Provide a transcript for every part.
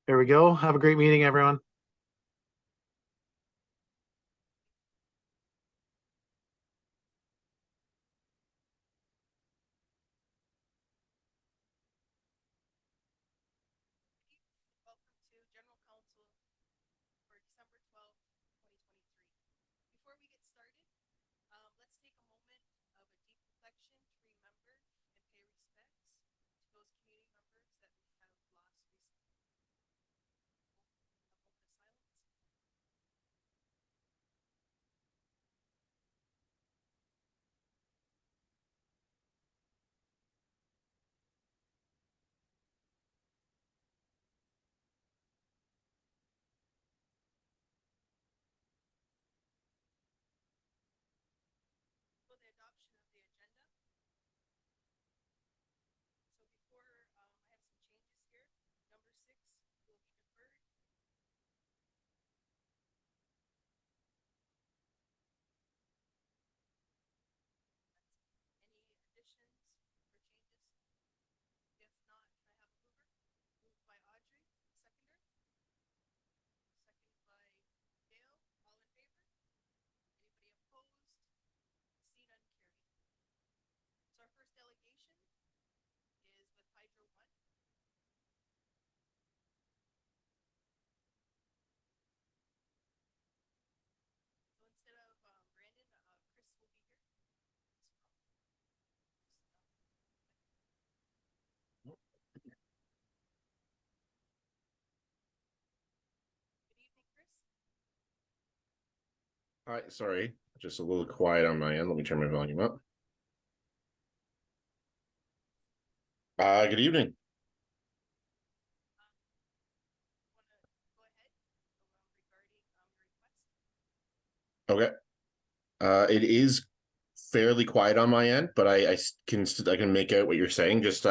There we go. Have a great meeting, everyone. Welcome to General Council for December 12th, 2023. Before we get started, let's take a moment of a deep reflection to remember and pay respects to those community members that we have lost recently. A moment of silence. For the adoption of the agenda. So before I have some changes here. Number 6 will be deferred. Any additions or changes? If not, can I have a mover? Moved by Audrey, seconder. Second by Dale. All in favor? Anybody opposed? See none, carried. So our first delegation is with Hydro 1. So instead of Brandon, Chris will be here. Good evening, Chris. Hi, sorry, just a little quiet on my end. Let me turn my volume up. Good evening. Want to go ahead regarding your request? Okay. It is fairly quiet on my end, but I can make out what you're saying. Just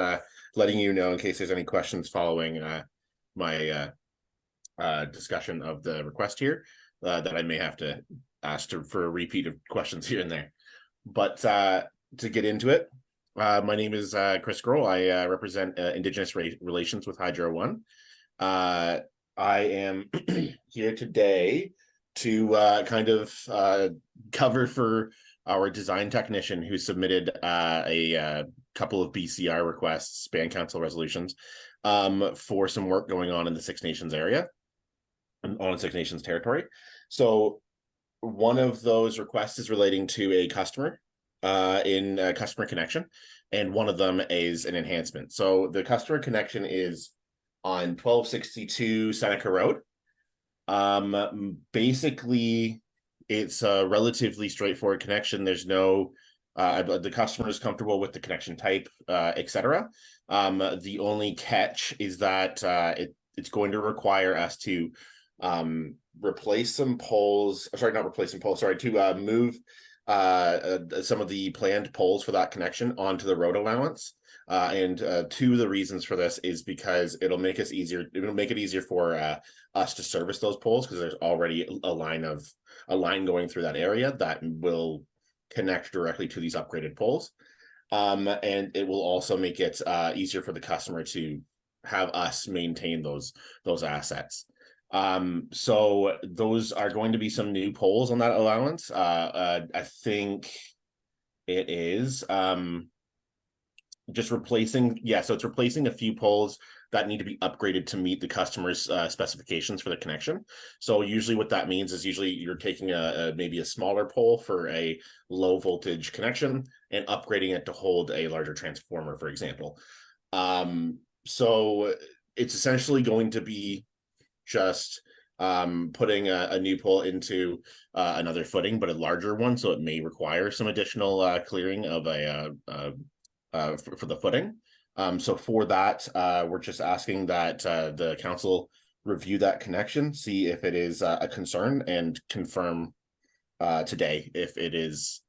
letting you know in case there's any questions following my discussion of the request here that I may have to ask for a repeat of questions here and there. But to get into it, my name is Chris Grohl. I represent Indigenous Relations with Hydro One. I am here today to kind of cover for our design technician who submitted a couple of BCR requests, Band Council resolutions, for some work going on in the Six Nations area, on Six Nations territory. So one of those requests is relating to a customer in customer connection, and one of them is an enhancement. So the customer connection is on 1262 Seneca Road. Basically, it's a relatively straightforward connection. There's no the customer is comfortable with the connection type, etc. The only catch is that it's going to require us to replace some poles. Sorry, not replace some poles. Sorry, to move some of the planned poles for that connection onto the road allowance. And two of the reasons for this is because it'll make it easier for us to service those poles, because there's already a line going through that area that will connect directly to these upgraded poles. And it will also make it easier for the customer to have us maintain those assets. So those are going to be some new poles on that allowance. I think it is just replacing, so it's replacing a few poles that need to be upgraded to meet the customer's specifications for the connection. So usually what that means is usually you're taking maybe a smaller pole for a low voltage connection and upgrading it to hold a larger transformer, for example. So it's essentially going to be just putting a new pole into another footing, but a larger one, so it may require some additional clearing of for the footing. So for that, we're just asking that the council review that connection, see if it is a concern, and confirm today if it is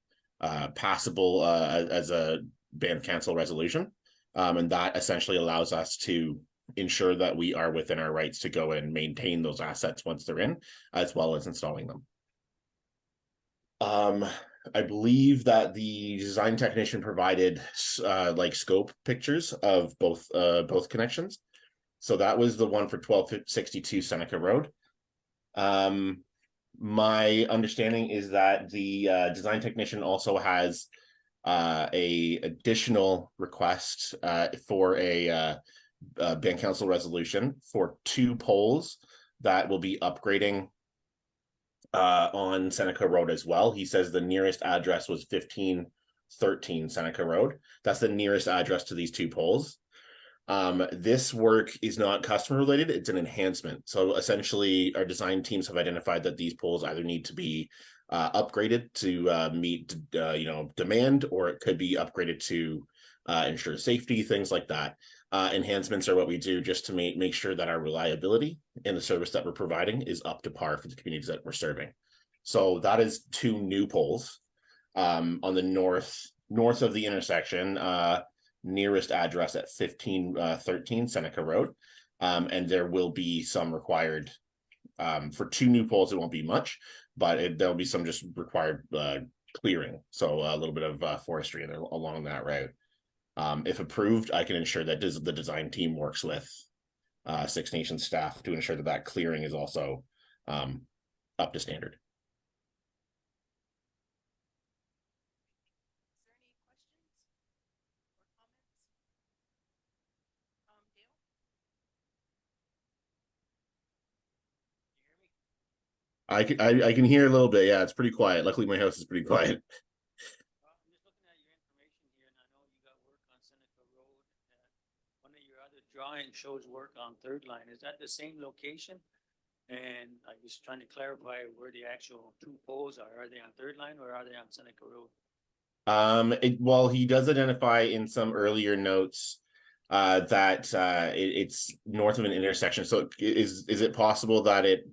passable as a band cancel resolution. And that essentially allows us to ensure that we are within our rights to go and maintain those assets once they're in, as well as installing them. I believe that the design technician provided like scope pictures of both connections. So that was the one for 1262 Seneca Road. My understanding is that the design technician also has a additional request for a band council resolution for 2 poles that will be upgrading on Seneca Road as well. He says the nearest address was 1513 Seneca Road. That's the nearest address to these 2 poles. This work is not customer related, it's an enhancement. So essentially our design teams have identified that these poles either need to be upgraded to meet demand, or it could be upgraded to ensure safety, things like that. Enhancements are what we do just to make sure that our reliability in the service that we're providing is up to par for the communities that we're serving. So that is 2 new poles on the north of the intersection, nearest address at 1513 Seneca Road. And there will be some required for 2 new poles. It won't be much, but there'll be some just required clearing. So a little bit of forestry along that route. If approved, I can ensure that the design team works with Six Nations staff to ensure that clearing is also up to standard. I can hear a little bit. Yeah, it's pretty quiet. Luckily, my house is pretty quiet. I'm just looking at your information here, and I know you got work on Seneca Road. One of your other drawings shows work on Third Line. Is that the same location? And I was trying to clarify where the actual 2 poles are. Are they on Third Line or are they on Seneca Road? Well, he does identify in some earlier notes that it's north of an intersection. So is it possible that it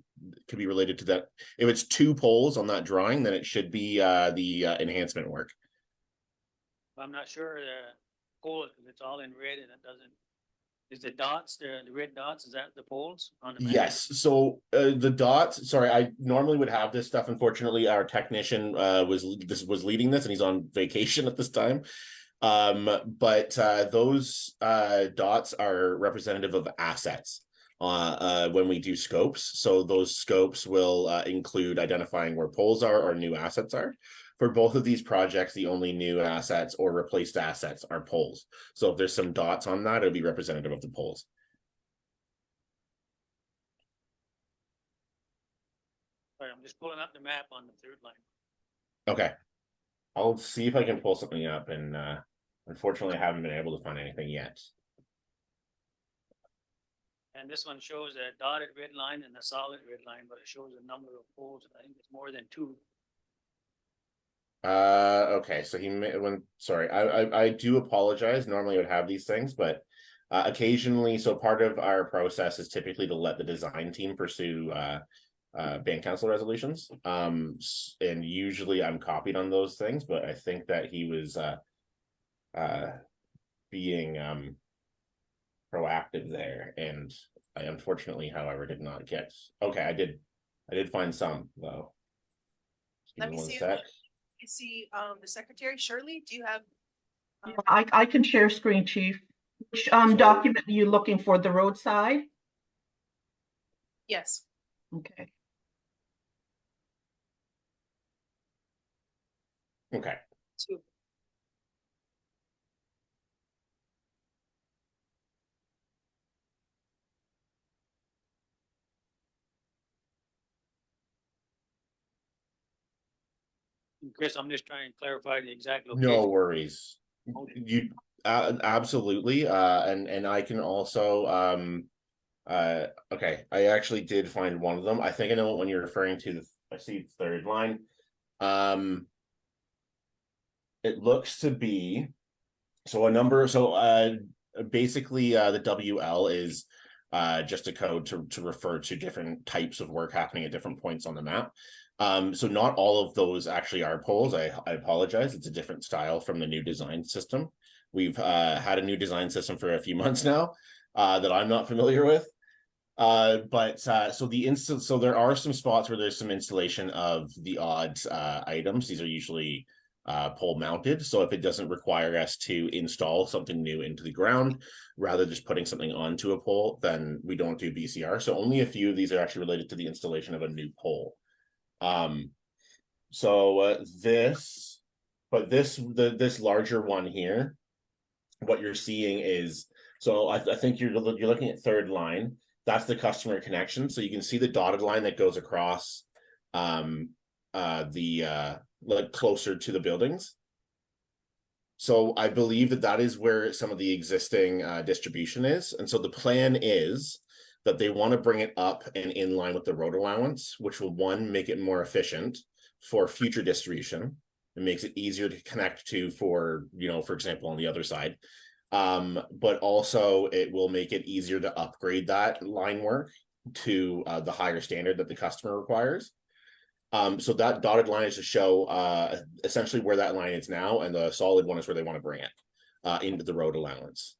could be related to that? If it's 2 poles on that drawing, then it should be the enhancement work. I'm not sure the pole, because it's all in red and it doesn't. Is the dots, the red dots, is that the poles on the map? Yes. So the dots, sorry, I normally would have this stuff. Unfortunately, our technician was leading this and he's on vacation at this time. But those dots are representative of assets when we do scopes. So those scopes will include identifying where poles are or new assets are. For both of these projects, the only new assets or replaced assets are poles. So if there's some dots on that, it'll be representative of the poles. Sorry, I'm just pulling up the map on the Third Line. Okay. I'll see if I can pull something up, and unfortunately I haven't been able to find anything yet. And this one shows a dotted red line and a solid red line, but it shows a number of poles. I think it's more than 2. Okay, so sorry, I do apologize. Normally I would have these things, but occasionally, so part of our process is typically to let the design team pursue band council resolutions. And usually I'm copied on those things, but I think that he was being proactive there, and I unfortunately, however, did not get. Okay, I did find some though. Let me see. You see, the secretary, Shirley, do you have? I can share screen, Chief. Which document are you looking for? The roadside? Yes. Okay. Okay. 2. Chris, I'm just trying to clarify the exact location. No worries. Okay. You absolutely. And I can also okay, I actually did find one of them. I think I know what one you're referring to. I see Third Line. It looks to be so a number. So basically the WL is just a code to refer to different types of work happening at different points on the map. So not all of those actually are poles. I apologize. It's a different style from the new design system. We've had a new design system for a few months now that I'm not familiar with. So there are some spots where there's some installation of the odd items. These are usually pole mounted. So if it doesn't require us to install something new into the ground, rather just putting something onto a pole, then we don't do BCR. So only a few of these are actually related to the installation of a new pole. This larger one here, what you're seeing is, so I think you're looking at third line. That's the customer connection. So you can see the dotted line that goes across like closer to the buildings. So I believe that is where some of the existing distribution is. And so the plan is that they want to bring it up and in line with the road allowance, which will, one, make it more efficient for future distribution. It makes it easier to connect to for example, on the other side. But also it will make it easier to upgrade that line work to the higher standard that the customer requires. So that dotted line is to show essentially where that line is now, and the solid one is where they want to bring it into the road allowance.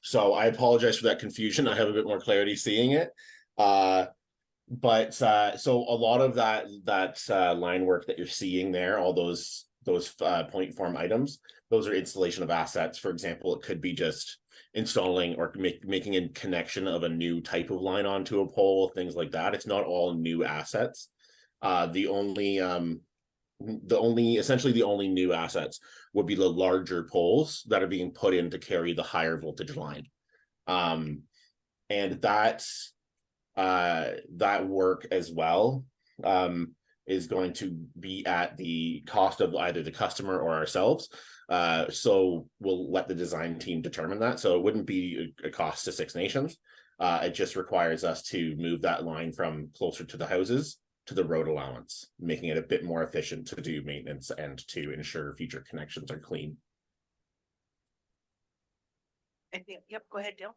So I apologize for that confusion. I have a bit more clarity seeing it. But so a lot of that line work that you're seeing there, all those point form items, those are installation of assets. For example, it could be just installing or making a connection of a new type of line onto a pole, things like that. It's not all new assets. The only new assets would be the larger poles that are being put in to carry the higher voltage line. And that work as well is going to be at the cost of either the customer or ourselves. So we'll let the design team determine that. So it wouldn't be a cost to Six Nations. It just requires us to move that line from closer to the houses to the road allowance, making it a bit more efficient to do maintenance and to ensure future connections are clean. Yep, go ahead, Dale.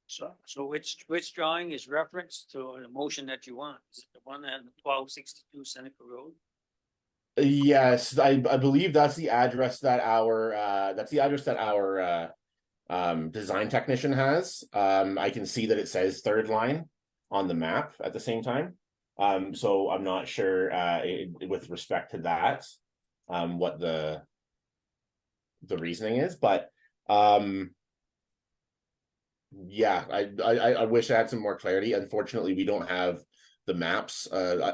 So which drawing is referenced to the motion that you want? Is it the one at 1262 Seneca Road? Yes, I believe that's the address that our design technician has. I can see that it says third line on the map at the same time. So I'm not sure with respect to that what the reasoning is, but yeah, I wish I had some more clarity. Unfortunately, we don't have the maps.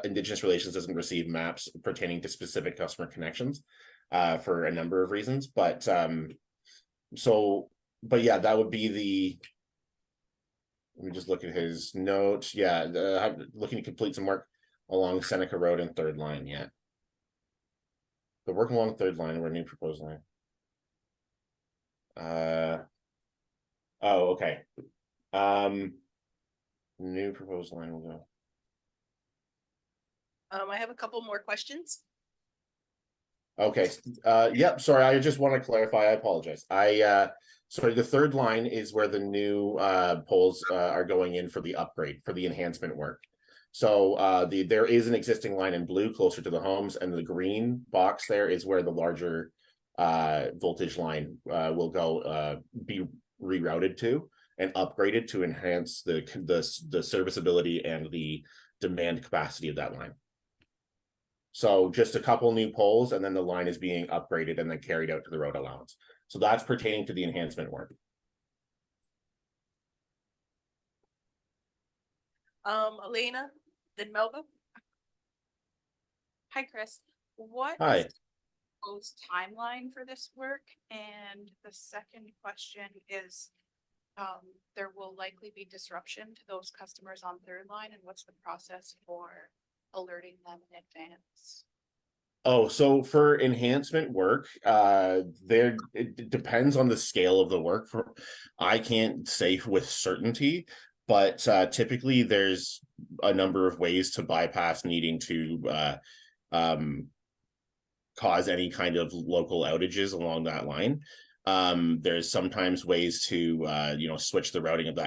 Indigenous Relations doesn't receive maps pertaining to specific customer connections for a number of reasons. But yeah, that would be the. Let me just look at his note. Yeah, looking to complete some work along Seneca Road and third line. Yeah, the work along third line or a new proposed line. Oh, okay. New proposed line will go. I have a couple more questions. Okay. Yep. Sorry, I just want to clarify. I apologize. Sorry, the third line is where the new poles are going in for the upgrade, for the enhancement work. So there is an existing line in blue closer to the homes, and the green box there is where the larger voltage line will go be rerouted to and upgraded to enhance the serviceability and the demand capacity of that line. So just a couple new poles, and then the line is being upgraded and then carried out to the road allowance. So that's pertaining to the enhancement work. Elena, then Melba. Hi, Chris. What Hi. is the proposed timeline for this work? And the second question is, there will likely be disruption to those customers on third line, and what's the process for alerting them in advance? Oh, so for enhancement work, it depends on the scale of the work. I can't say with certainty, but typically there's a number of ways to bypass needing to cause any kind of local outages along that line. There's sometimes ways to switch the routing of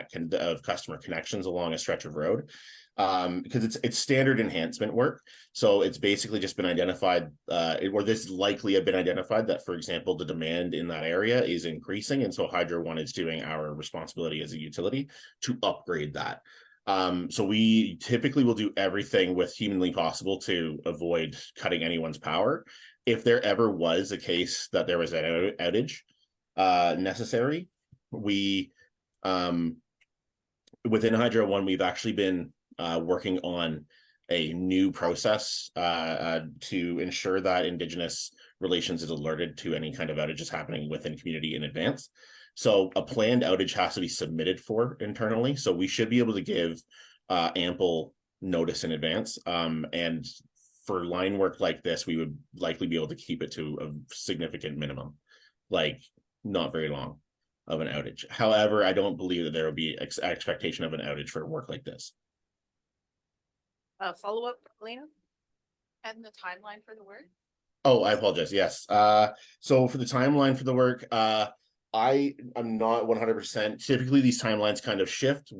customer connections along a stretch of road. Because it's standard enhancement work. So it's basically just been identified, or this likely have been identified that, for example, the demand in that area is increasing. And so Hydro One is doing our responsibility as a utility to upgrade that. So we typically will do everything with humanly possible to avoid cutting anyone's power. if there ever was a case that there was an outage necessary, we within Hydro One, we've actually been working on a new process to ensure that Indigenous relations is alerted to any kind of outages happening within community in advance. So a planned outage has to be submitted for internally. So we should be able to give ample notice in advance. And for line work like this, we would likely be able to keep it to a significant minimum, like not very long of an outage. However, I don't believe that there will be expectation of an outage for work like this. Follow up, Elena? And the timeline for the work? Oh, I apologize. Yes. So for the timeline for the work, I am not 100%. Typically, these timelines kind of shift.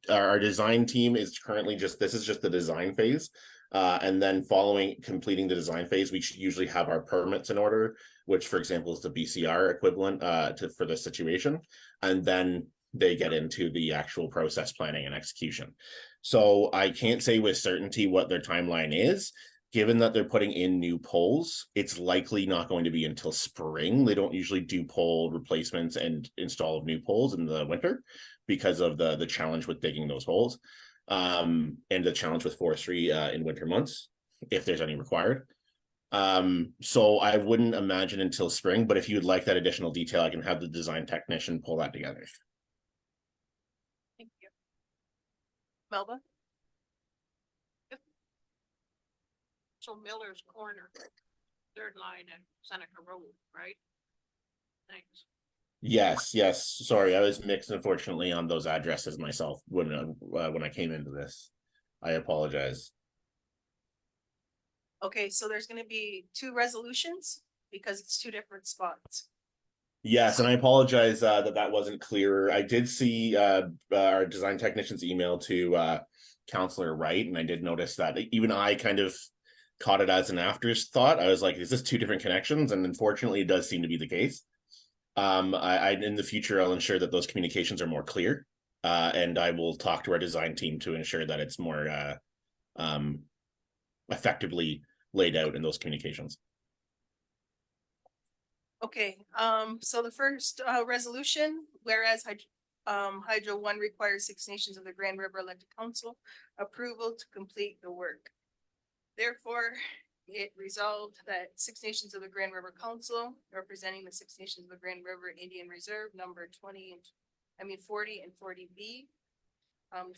Our design team is currently this is just the design phase. And then following completing the design phase, we should usually have our permits in order, which, for example, is the BCR equivalent for this situation. And then they get into the actual process planning and execution. So I can't say with certainty what their timeline is. Given that they're putting in new poles, it's likely not going to be until spring. They don't usually do pole replacements and install of new poles in the winter because of the challenge with digging those holes, and the challenge with forestry in winter months, if there's any required. So I wouldn't imagine until spring, but if you would like that additional detail, I can have the design technician pull that together. Thank you. Melba? So Miller's Corner, third line and Seneca Road, right? Thanks. Yes. Sorry, I was mixed, unfortunately, on those addresses myself when I came into this. I apologize. Okay, so there's gonna be 2 resolutions because it's 2 different spots. Yes, and I apologize that wasn't clearer. I did see our design technician's email to Councillor Wright, and I did notice that even I kind of caught it as an afterthought. I was like, is this 2 different connections? And unfortunately, it does seem to be the case. I in the future, I'll ensure that those communications are more clear, and I will talk to our design team to ensure that it's more effectively laid out in those communications. Okay, so the first resolution, whereas Hydro One requires 6 Nations of the Grand River elected council approval to complete the work. Therefore, it resolved that 6 Nations of the Grand River Council, representing the 6 Nations of the Grand River Indian Reserve, number 40 and 40B,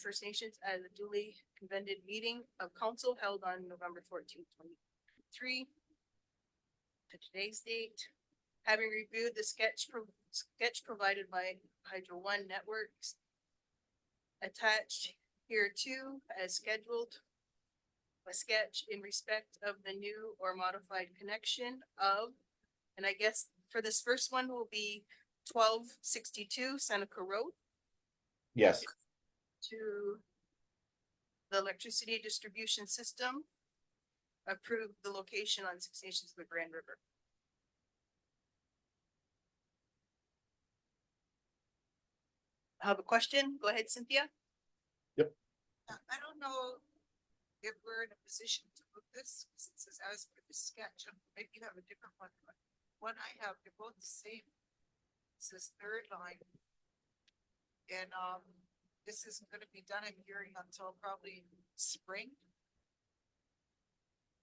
First Nations, at a duly convened meeting of council held on November 14, 2023. To today's date, having reviewed the sketch provided by Hydro One Networks, attached here too as scheduled, a sketch in respect of the new or modified connection of, and I guess for this first one will be 1262 Seneca Road Yes. to the electricity distribution system. Approve the location on 6 Nations of the Grand River. I have a question. Go ahead, Cynthia. I don't know if we're in a position to look this, because it says as per the sketch, and maybe you have a different one, but one I have, they're both the same. It says third line. And this isn't gonna be done in hearing until probably spring.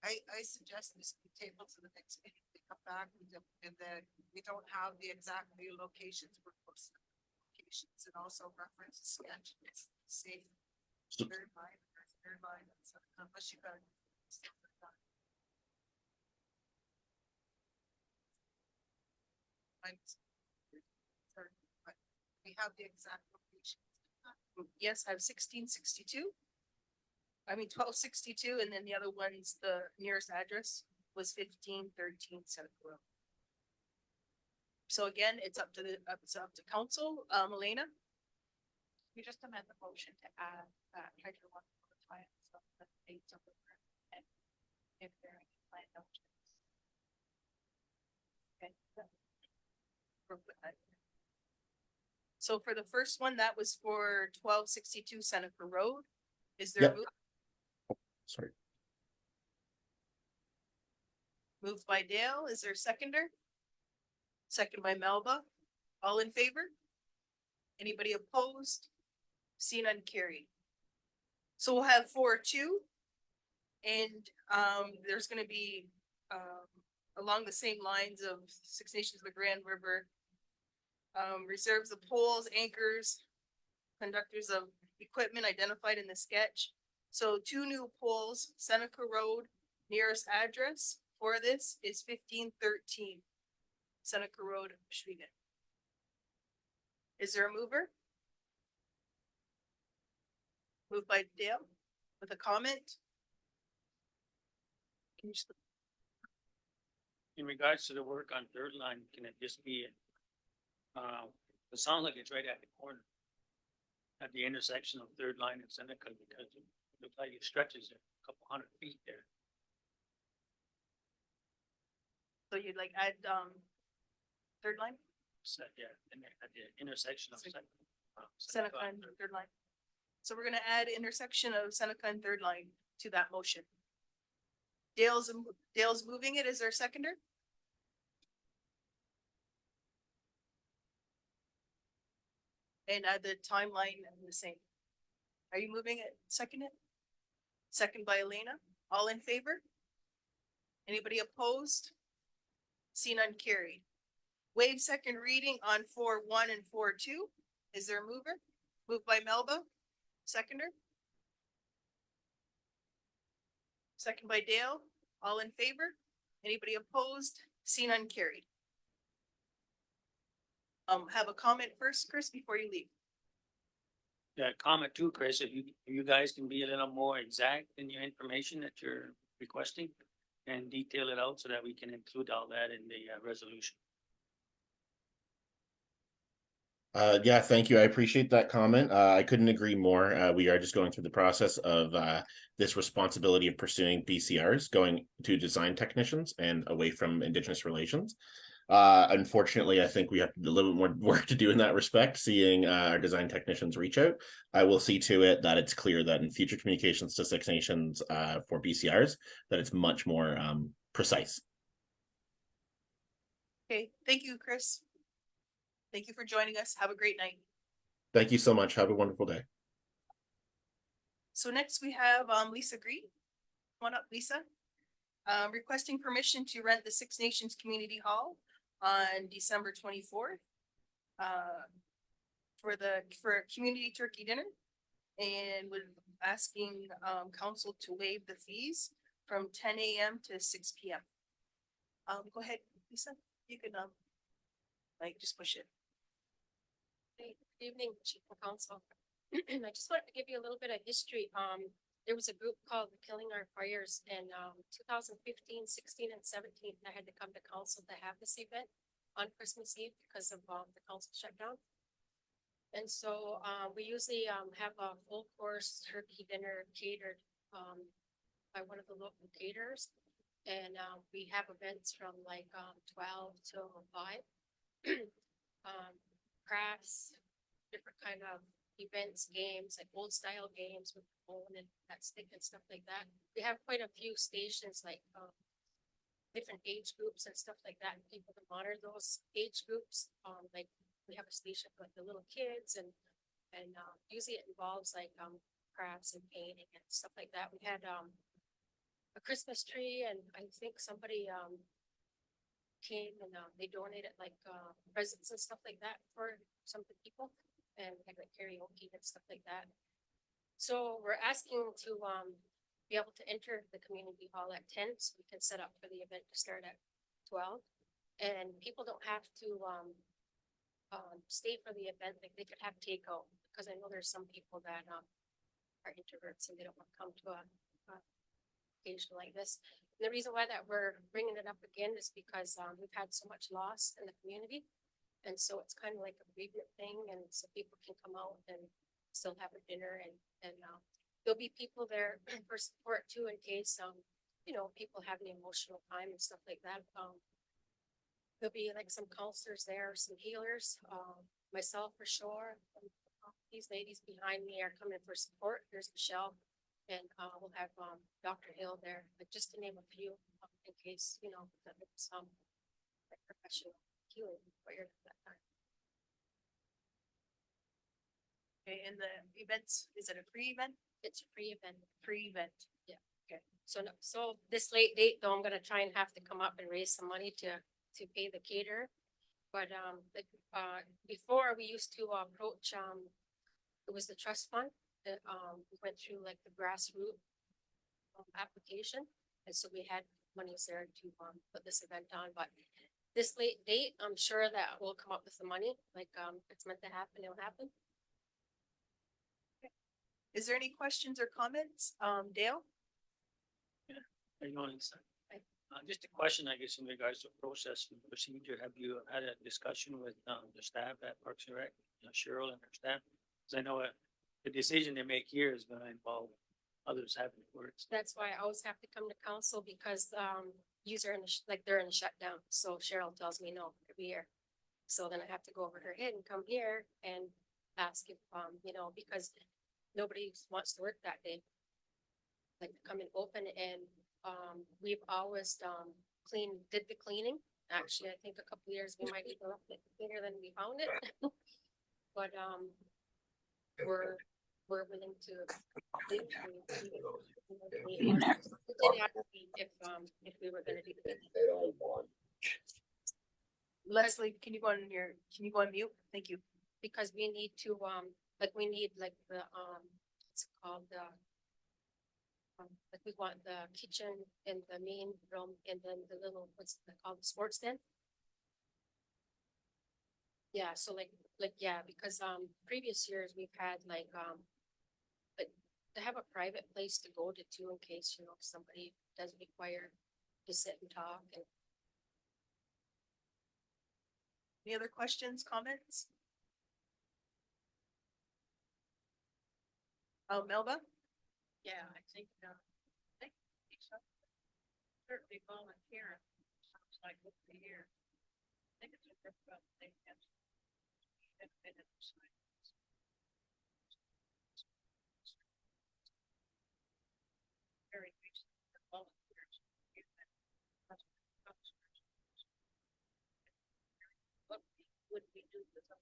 I suggest this be tabled to the next meeting, they come back and then we don't have the exact new locations, we're close to locations, and also reference the sketch, it's safe. Third line, so unless you got. But we have the exact location. Yes, I have 1662. I mean 1262, and then the other one's the nearest address was 1513 Seneca Road. So again, it's up to council. Elena? We just amend the motion to add Hydro One to the plan, so the dates of the and if there are any plan notes. Okay. So for the first one, that was for 1262 Seneca Road. Is there Yep. Sorry. Moved by Dale. Is there a seconder? Second by Melba. All in favor? Anybody opposed? Seen none carried. So we'll have 4-2. And there's gonna be along the same lines of Six Nations, the Grand River. Reserves of poles, anchors, conductors of equipment identified in the sketch. So 2 new poles, Seneca Road, nearest address for this is 1513 Seneca Road, Schwingen. Is there a mover? Moved by Dale with a comment. Can you just In regards to the work on third line, can it just be, it sounds like it's right at the corner. At the intersection of third line and Seneca, because it looks like it stretches a couple 100 feet there. So you'd like add, third line, So, yeah, and at the intersection of Seneca and third line. So we're gonna add intersection of Seneca and third line to that motion. Dale's moving it. Is there a seconder? And add the timeline the same. Are you moving it? Second it? Second by Elena. All in favor? Anybody opposed? Seen none carried. Waive second reading on 4-1 and 4-2. Is there a mover? Moved by Melba. Seconder. Second by Dale. All in favor? Anybody opposed? Seen none carried. Have a comment first, Chris, before you leave. Yeah, comment too, Chris, if you guys can be a little more exact in your information that you're requesting and detail it out so that we can include all that in the resolution. Yeah, thank you. I appreciate that comment. I couldn't agree more. We are just going through the process of this responsibility of pursuing BCRs, going to design technicians and away from Indigenous relations. Unfortunately, I think we have a little bit more work to do in that respect, seeing our design technicians reach out. I will see to it that it's clear that in future communications to Six Nations for BCRs, that it's much more precise. Okay, thank you, Chris. Thank you for joining us. Have a great night. Thank you so much. Have a wonderful day. So next we have Lisa Green. Come on up, Lisa. Requesting permission to rent the Six Nations Community Hall on December 24th. For a community turkey dinner. And with asking council to waive the fees from 10 a.m. to 6 p.m. Go ahead, Lisa. You can just push it. Good evening, Chief of Council. I just wanted to give you a little bit of history. There was a group called the Killing Our Fires in 2015, 16, and 17. I had to come to council to have this event on Christmas Eve because of the council shutdown. And so we usually have a full course turkey dinner catered by one of the local caterers. And we have events from like 12 to 5. Crafts, different kind of events, games, like old style games with the bone and that stick and stuff like that. We have quite a few stations, like different age groups and stuff like that, and people to monitor those age groups. Like we have a station for like the little kids and usually it involves like crafts and painting and stuff like that. We had a Christmas tree, and I think somebody came and they donated like presents and stuff like that for some of the people, and we had like karaoke and stuff like that. So we're asking to be able to enter the community hall at 10, so we can set up for the event to start at 12. And people don't have to stay for the event. Like they could have takeout, because I know there's some people that are introverts and they don't want to come to a occasion like this. And the reason why that we're bringing it up again is because we've had so much loss in the community. And so it's kind of like a bereavement thing, and so people can come out and still have a dinner, and there'll be people there for support too, in case people have an emotional time and stuff like that. There'll be like some counselors there, some healers, myself for sure. These ladies behind me are coming for support. There's Michelle, and we'll have Dr. Hill there, but just to name a few. in case, you know, that there's some like professional healing required at that time. Okay, and the events, is it a free event? It's a free event. Free event. So, so this late date, though, I'm gonna try and have to come up and raise some money to pay the caterer. But, before we used to approach, it was the trust fund that, we went through like the grassroots application. And so we had monies there to, put this event on, but this late date, I'm sure that we'll come up with the money, like, it's meant to happen, it'll happen. Is there any questions or comments? Dale? Are you on inside? Just a question, I guess, in regards to process and procedure. Have you had a discussion with, the staff at Parks and Rec, Cheryl and her staff? Cause I know the decision they make here is gonna involve others having words. That's why I always have to come to council because, they're in the, like, they're in the shutdown, so Cheryl tells me no every year. So then I have to go over her head and come here and ask if, you know, because nobody wants to work that day. Like to come and open and, we've always, did the cleaning. Actually, I think a couple years we might even left it cleaner than we found it. But, we're willing to. We did ask me if we were gonna do it. Leslie, can you go on mute? Thank you. Because we need to, like, we need like the, it's called the. Like we want the kitchen and the main room and then the little, what's it called, the sports den? Yeah, so yeah, because, previous years we've had like, but to have a private place to go to too in case, you know, if somebody does require to sit and talk and. Any other questions, comments? Melba? Yeah, I think so. Certainly volunteer, sounds like what we hear. I think it's a worthwhile thing. Very recent for volunteers. What would we do with them?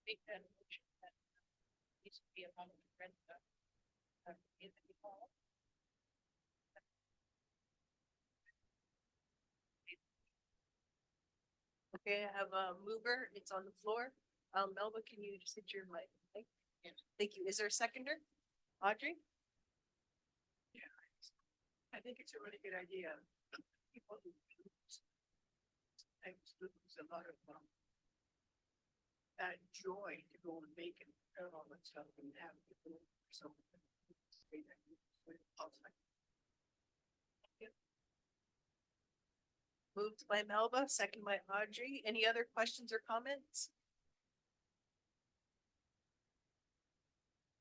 Make that motion that needs to be a volunteer. In the hall. Okay, I have a mover. It's on the floor. Melba, can you just hit your mic? Yes. Thank you. Is there a seconder? Audrey? I think it's a really good idea. People who choose, I lose a lot of joy to go and make and prepare all that stuff and have people. So. Moved by Melba, second by Audrey. Any other questions or comments?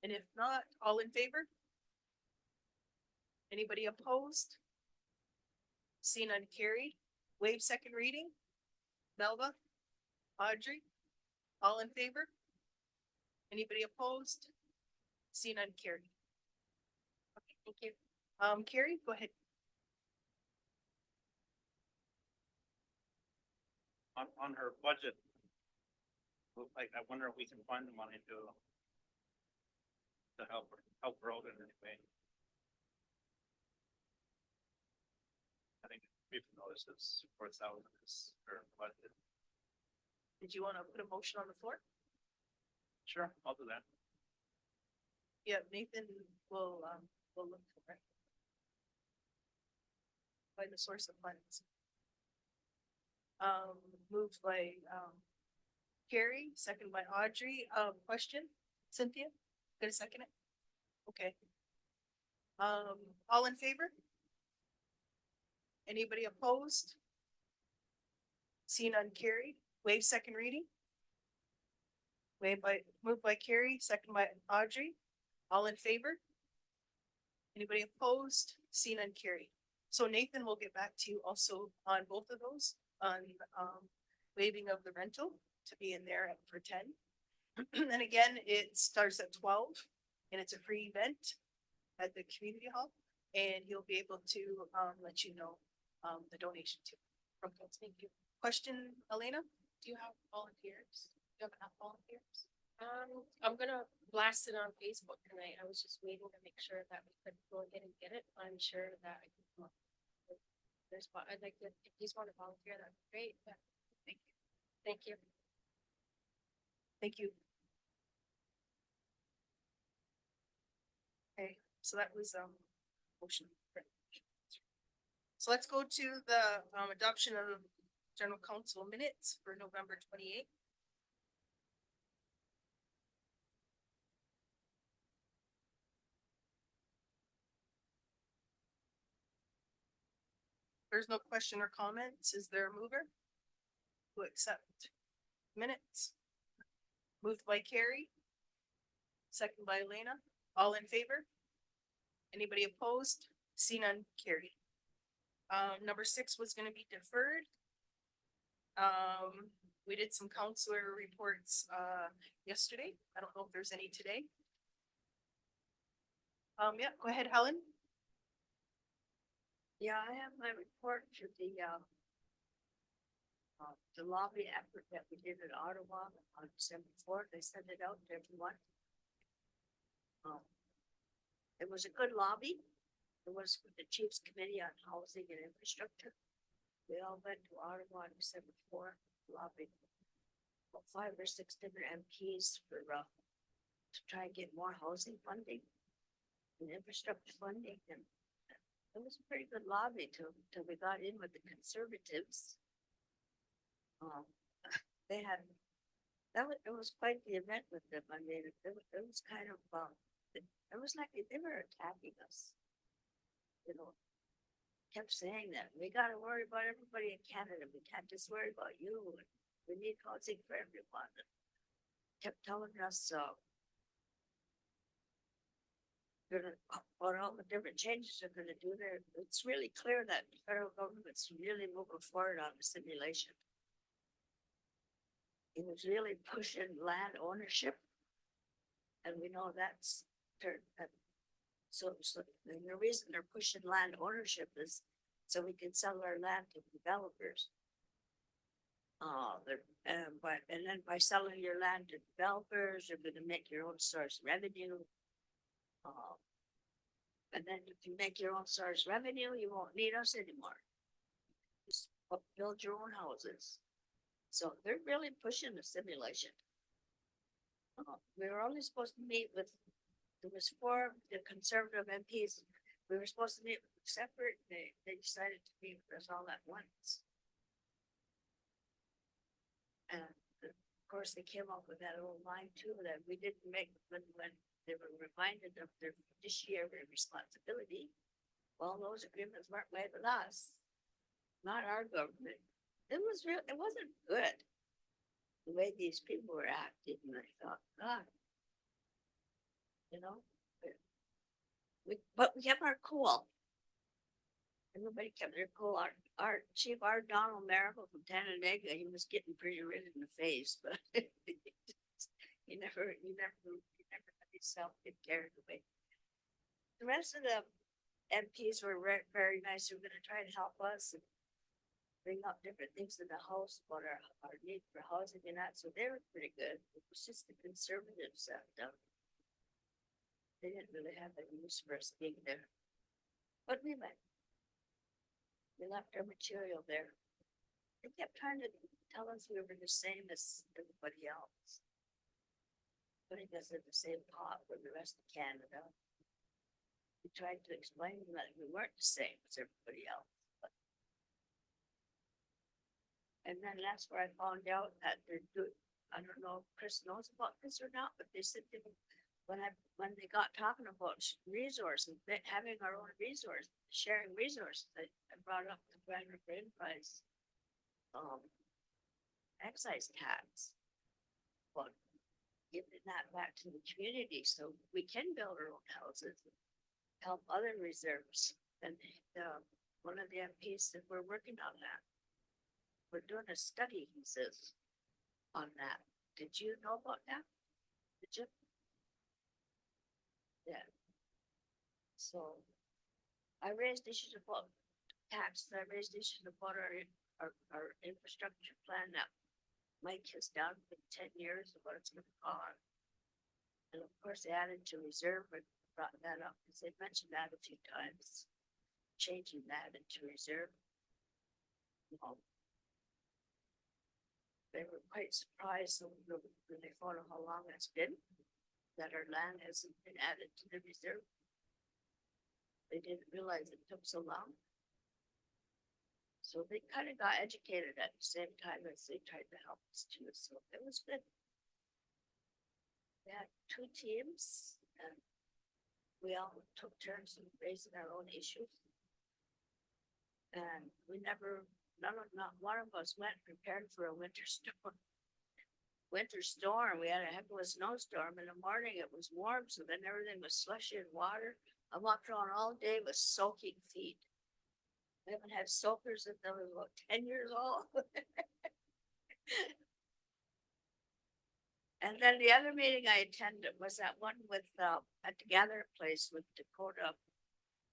And if not, all in favor? Anybody opposed? Seen none carried. Waive second reading. Melba? Audrey? All in favor? Anybody opposed? Seen none carried. Okay, thank you. Carrie, go ahead. On her budget. Like, I wonder if we can find the money to help her out in any way. I think we've noticed this 4,000 is her budget. Did you want to put a motion on the floor? Sure, I'll do that. Yeah, Nathan will look for it. Find the source of funds. Moved by, Carrie, second by Audrey. Question, Cynthia? Gonna second it? Okay. All in favor? Anybody opposed? Seen none carried. Waive second reading. Moved by Carrie, second by Audrey. All in favor? Anybody opposed? Seen none carried. So Nathan will get back to you also on both of those, on waiving of the rental to be in there for 10. And again, it starts at 12 and it's a free event at the community hall. And he'll be able to, let you know, the donation too. Okay, thank you. Question, Elena? Do you have volunteers? Do you have enough volunteers? I'm gonna blast it on Facebook tonight. I was just waiting to make sure that we could go ahead and get it. I'm sure that I can come up with- I'd like to, if he's want to volunteer, that'd be great. Yeah. Thank you. Thank you. Thank you. Okay, so that was, motion. So let's go to the, adoption of general council minutes for November 28th. There's no question or comments. Is there a mover? To accept minutes? Moved by Carrie. Second by Elena. All in favor? Anybody opposed? See none, carried. Number 6 was gonna be deferred. We did some counselor reports, yesterday. I don't know if there's any today. Yeah, go ahead, Helen. Yeah, I have my report for the lobby effort that we did in Ottawa on December 4th. I sent it out to everyone. It was a good lobby. It was with the Chiefs Committee on Housing and Infrastructure. We all went to Ottawa on December 4th, lobbied about 5 or 6 different MPs for to try and get more housing funding and infrastructure funding, and it was a pretty good lobby till we got in with the Conservatives. They had, it was quite the event with them. I mean, it was kind of, it was like they were attacking us. You know, kept saying that we gotta worry about everybody in Canada. We can't just worry about you. We need housing for everyone. Kept telling us, what all the different changes are gonna do there. It's really clear that the federal government's really moving forward on the simulation. It was really pushing land ownership. And we know that's so the reason they're pushing land ownership is so we can sell our land to developers. And then by selling your land to developers, you're gonna make your own source revenue. And then if you make your own source revenue, you won't need us anymore. Just build your own houses. So they're really pushing the simulation. We were only supposed to meet with, there was 4 of the Conservative MPs. We were supposed to meet separate. They decided to meet with us all at once. And of course, they came up with that little line too that we didn't make when they were reminded of their fiduciary responsibility. Well, those agreements weren't made with us, not our government. It was real. It wasn't good the way these people were acting. And I thought, God, you know, but we kept our cool. Everybody kept their cool. Our chief, our Donald Miracle from Tananega, he was getting pretty red in the face, but he never let himself get carried away. The rest of the MPs were very nice. They were going to try to help us and bring up different things in the house about our need for housing and that. So they were pretty good. It was just the Conservatives that they didn't really have any use for us being there. But we went. We left our material there. They kept trying to tell us we were the same as everybody else. Putting us in the same pot with the rest of Canada. We tried to explain that we weren't the same as everybody else. But... And then that's where I found out that they're doing, I don't know if Chris knows about this or not, but they said they, when they got talking about resources, having our own resources, sharing resources, I brought up the Grand River Enterprise excise tax, but giving that back to the community so we can build our own houses, help other reserves. And one of the MPs said, we're working on that. We're doing a study, he says, on that. Did you know about that? Did you? Yeah. So I raised issues about taxes. I raised issues about our infrastructure plan that Mike has done for 10 years of what it's gonna cost. And of course, they added to reserve and brought that up because they mentioned that a few times. Changing that into reserve. They were quite surprised when they found out how long it's been that our land hasn't been added to the reserve. They didn't realize it took so long. So they kind of got educated at the same time as they tried to help us too. So it was good. We had 2 teams and we all took turns in raising our own issues. And we never, not one of us went prepared for a winter storm. Winter storm, we had a heck of a snowstorm. In the morning it was warm, so then everything was slushy in water. I walked around all day with soaking feet. I haven't had soakers since I was about 10 years old. And then the other meeting I attended was that one with, at the gathering place with Dakota,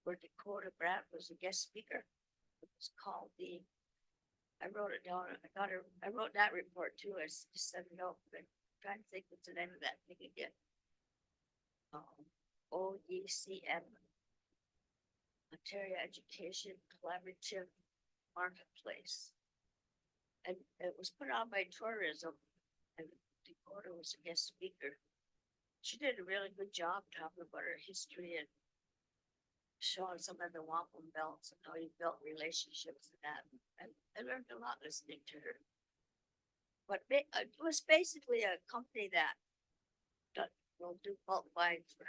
where Dakota Brandt was a guest speaker. It was called I wrote it down. I wrote that report too. I just sent it out, but I'm trying to think what's the name of that thing again. OECM, Ontario Education Collaborative Marketplace. And it was put on by tourism, and Dakota was a guest speaker. She did a really good job talking about her history and showing some of the wampum belts and how you built relationships and that. And I learned a lot listening to her. But it was basically a company that will do bulk buying for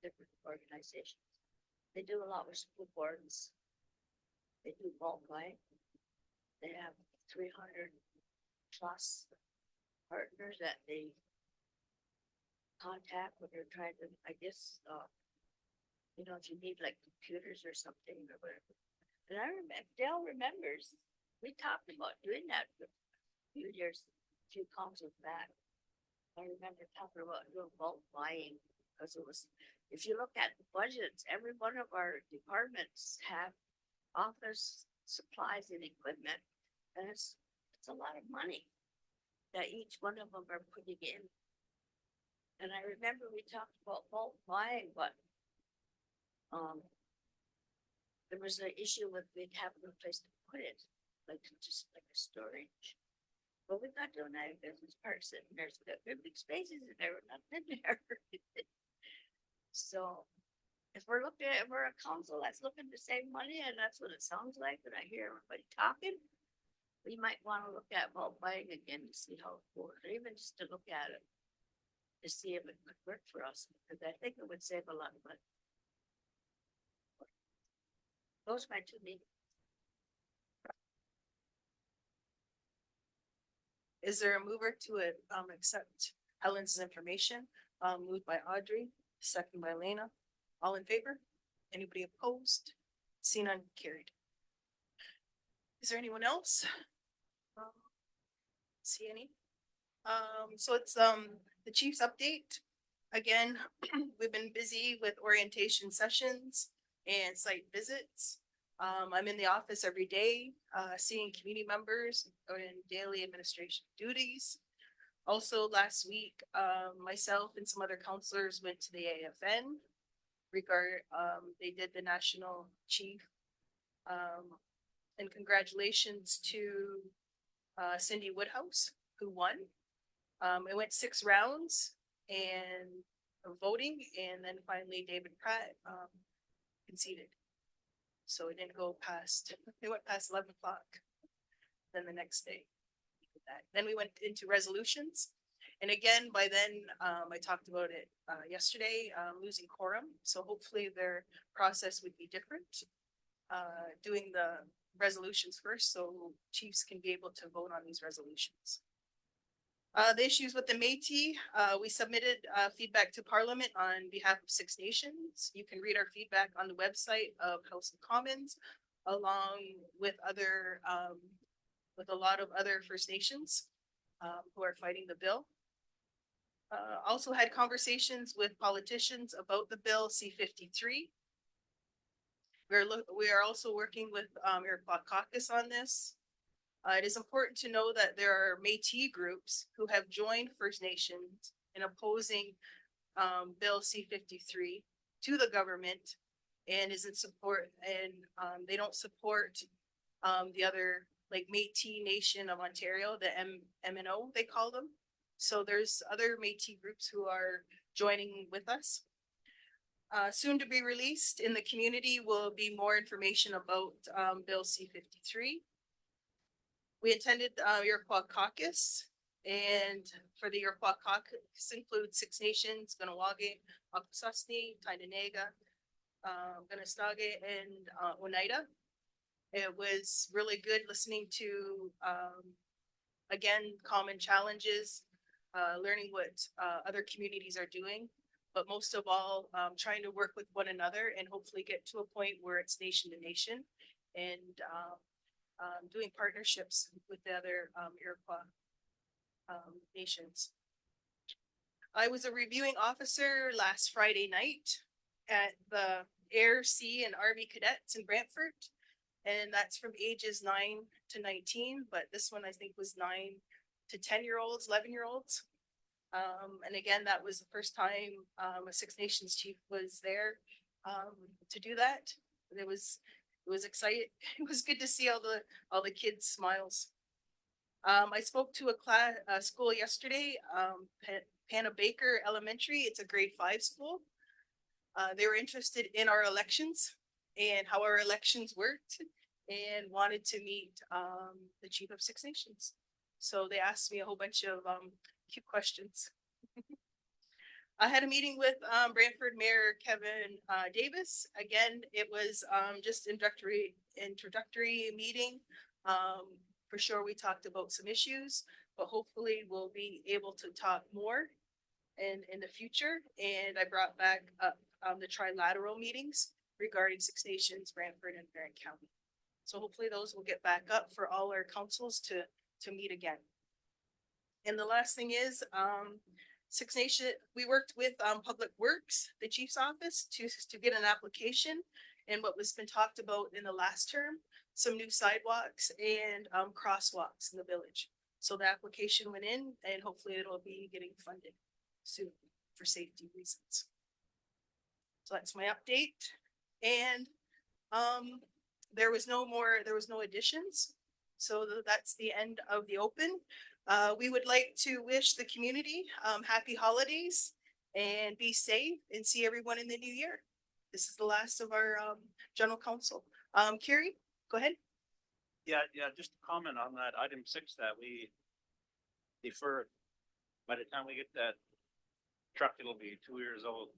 different organizations. They do a lot with school boards. They do bulk buying. They have 300 plus partners that they contact when they're trying to, I guess, if you need like computers or something or whatever. And I remember, Dale remembers, we talked about doing that for a few years, a few councils back. I remember talking about doing bulk buying because it was, if you look at the budgets, every one of our departments have office supplies and equipment, and it's a lot of money that each one of them are putting in. And I remember we talked about bulk buying, but there was an issue with we'd have no place to put it, like just like a storage. But we're not doing that in business parks, and there's big spaces in there, nothing in there. So if we're a council that's looking to save money, and that's what it sounds like when I hear everybody talking, we might want to look at bulk buying again to see how it works, or even just to look at it to see if it could work for us, because I think it would save a lot of money. Those are my 2 meetings. Is there a mover to it, accept Helen's information? Moved by Audrey, second by Lena. All in favor? Anybody opposed? Seen none, carried. Is there anyone else? See any? So it's, the chief's update. Again, we've been busy with orientation sessions and site visits. I'm in the office every day, seeing community members in daily administration duties. Also last week, myself and some other counselors went to the AFN they did the national chief. And congratulations to Cindy Woodhouse, who won. It went 6 rounds and of voting, and then finally David Pratt conceded. So it didn't go past, it went past 11 o'clock. Then the next day. Then we went into resolutions. And again, by then, I talked about it yesterday, losing quorum. So hopefully their process would be different. Doing the resolutions first, so chiefs can be able to vote on these resolutions. The issues with the Métis, we submitted feedback to Parliament on behalf of 6 Nations. You can read our feedback on the website of House of Commons, along with other, with a lot of other First Nations. who are fighting the bill. Also had conversations with politicians about the bill C-53. We are also working with Iroquois Caucus on this. It is important to know that there are Métis groups who have joined First Nations in opposing Bill C-53 to the government and is in support, and they don't support the other, like Métis Nation of Ontario, the MNO they call them. So there's other Métis groups who are joining with us. Soon to be released in the community will be more information about Bill C-53. We attended Iroquois Caucus, and for the Iroquois Caucus includes Six Nations, Ganawage, Akwesasne, Tyendinaga, Ganastage, and Oneida. It was really good listening to, again, common challenges, learning what other communities are doing, but most of all, trying to work with one another and hopefully get to a point where it's nation to nation and doing partnerships with the other Iroquois nations. I was a reviewing officer last Friday night at the Air, Sea, and Army Cadets in Brantford. And that's from ages 9 to 19, but this one I think was 9 to 10-year-olds, 11-year-olds. And again, that was the first time a Six Nations chief was there to do that. It was exciting. It was good to see all the kids' smiles. I spoke to a school yesterday, Hannah Baker Elementary. It's a grade 5 school. They were interested in our elections and how our elections worked and wanted to meet the chief of Six Nations. So they asked me a whole bunch of cute questions. I had a meeting with Brantford Mayor Kevin Davis. Again, it was just introductory meeting. For sure, we talked about some issues, but hopefully we'll be able to talk more in the future. And I brought back up the trilateral meetings regarding Six Nations, Brantford, and Barron County. So hopefully those will get back up for all our councils to meet again. And the last thing is, Six Nation, we worked with Public Works, the chief's office, to get an application and what was been talked about in the last term, some new sidewalks and crosswalks in the village. So the application went in and hopefully it'll be getting funded soon for safety reasons. So that's my update. And there was no additions. So that's the end of the open. We would like to wish the community happy holidays and be safe and see everyone in the new year. This is the last of our general council. Carrie, go ahead. Yeah, just to comment on that item 6 that we deferred. By the time we get that truck, it'll be 2 years old.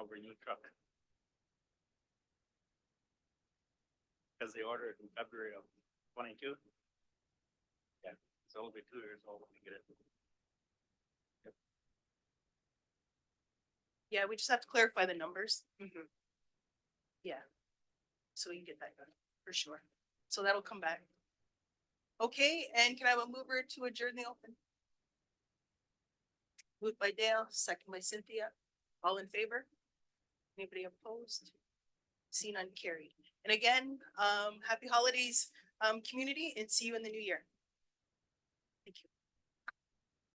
Over a new truck. Because they ordered it in February of 22. Yeah, so it'll be 2 years old when we get it. Yep. Yeah, we just have to clarify the numbers. Yeah. So we can get that done for sure. So that'll come back. Okay, and can I have a mover to adjourn the open? Moved by Dale, second by Cynthia. All in favor? Anybody opposed? Seen none, carried. And again, happy holidays, community, and see you in the new year.